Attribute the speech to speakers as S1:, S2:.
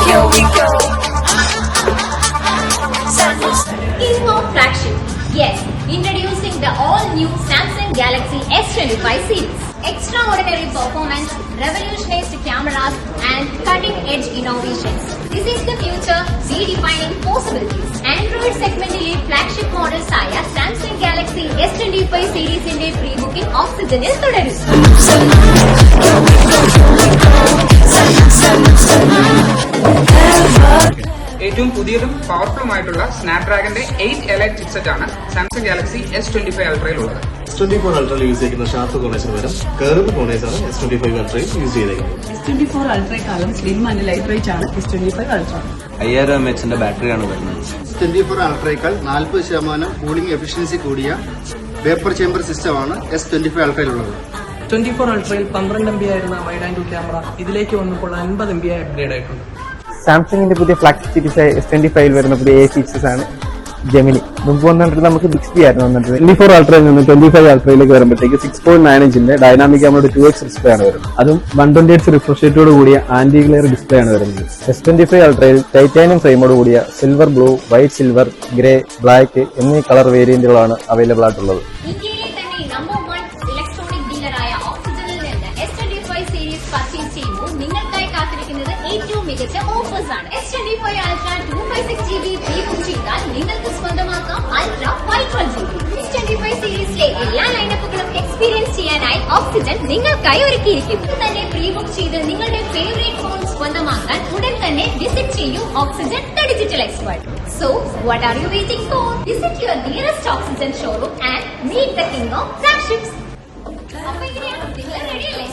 S1: here we go.
S2: King of flagship. Yes, introducing the all-new Samsung Galaxy S25 series. Extraordinary performance, revolutionized cameras, and cutting-edge innovations. This is the future, redefining possibilities. Android segmentile flagship models ആയ Samsung Galaxy S25 സീരീസിന്റെ pre-booking ഓക്സിജനിൽ തുടരുന്നു.
S3: ഏറ്റവും പുതിയതും പവർഫുള്ളുമായിട്ടുള്ള സ്നാപ്ഡ്രാഗന്റെ 8 elite chipset ആണ് Samsung Galaxy S25 അൾട്രയിലുള്ളത്.
S4: S24 അൾട്രയിൽ യൂസ് ചെയ്യുന്ന ഷാർപ്പ് കോണേഴ്സിന് പകരം കർവ് കോണേഴ്സ് ആണ് S25 അൾട്രയിൽ യൂസ് ചെയ്തേക്കുന്നത്.
S5: S24 അൾട്രയെക്കാളും സ്ലിം ആൻഡ് ലൈറ്റ് വെയിറ്റ് ആണ് S25 അൾട്ര.
S6: 5000 mAh ബാറ്ററിയാണ് വരുന്നത്.
S7: S24 അൾട്രയേക്കാൾ 40% കൂളിംഗ് എഫിഷ്യൻസി കൂടിയ വേപ്പർ ചേംബർ സിസ്റ്റമാണ് S25 അൾട്രയിലുള്ളത്.
S5: 24 അൾട്രയിൽ 12 MB ആയിരുന്ന വൈഡ് ആംഗിൾ ക്യാമറ ഇതിലേക്ക് വന്നപ്പോൾ 50 MB ആയി അപ്ഗ്രേഡ് ആയിട്ടുണ്ട്.
S8: സാംസങ്ങിന്റെ പുതിയ ഫ്ലാഗ്ഷിപ്പ് സീരീസ് S25 വരുന്ന പുതിയ ഫീച്ചേഴ്സ് ആണ് ജെമിനി. മുമ്പ് വന്നിട്ട് നമുക്ക് 6P ആയിരുന്നു വന്നിട്ട്. 24 അൾട്രയിൽ നിന്ന് 25 അൾട്രയിലേക്ക് വരുമ്പോഴത്തേക്ക് 6.9 ഇഞ്ചിന്റെ ഡൈനാമിക് ആമോലെഡ് 2X ഡിസ്പ്ലേ ആണ് വരുന്നത്. അതും 120 Hz റിഫ്രഷ് റേറ്റോട് കൂടിയ ആന്റി ഗ്ലെയർ ഡിസ്പ്ലേ ആണ് വരുന്നത്. S25 അൾട്രയിൽ ടൈറ്റാനിയം ഫ്രെയിമോട് കൂടിയ silver blue, white silver, grey, black എന്നീ കളർ വേരിയന്റുകളാണ് അവൈലബിൾ ആയിട്ടുള്ളത്.
S2: ഇന്ത്യയിലെ തന്നെ നമ്പർ 1 ഇലക്ട്രോണിക് ഡീലറായ ഓക്സിജനിൽ നിന്ന് S25 സീരീസ് പർച്ചേസ് ചെയ്യുമ്പോൾ നിങ്ങൾക്കായി കാത്തിരിക്കുന്നത് ഏറ്റവും മികച്ച ഓഫേഴ്സ് ആണ്. S25 അൾട്ര 256GB പ്രീ-ബുക്ക് ചെയ്താൽ നിങ്ങൾക്ക് സ്വന്തമാക്കാം അൾട്ര 512GB. S25 സീരീസിലെ എല്ലാ ലൈനപ്പുകളും എക്സ്പീരിയൻസ് ചെയ്യാനായി ഓക്സിജൻ നിങ്ങൾക്കായി ഒരുക്കിയിരിക്കുന്നു. തന്നെ പ്രീ-ബുക്ക് ചെയ്ത് നിങ്ങളുടെ ഫേവറേറ്റ് ഫോൺ സ്വന്തമാക്കാൻ ഉടൻ തന്നെ വിസിറ്റ് ചെയ്യൂ oxygen the digital expert. So, what are you waiting for? Visit your nearest Oxygen showroom and meet the king of flagships. അപ്പോൾ ഇങ്ങനെയാണ് നിങ്ങൾ റെഡിയല്ലേ?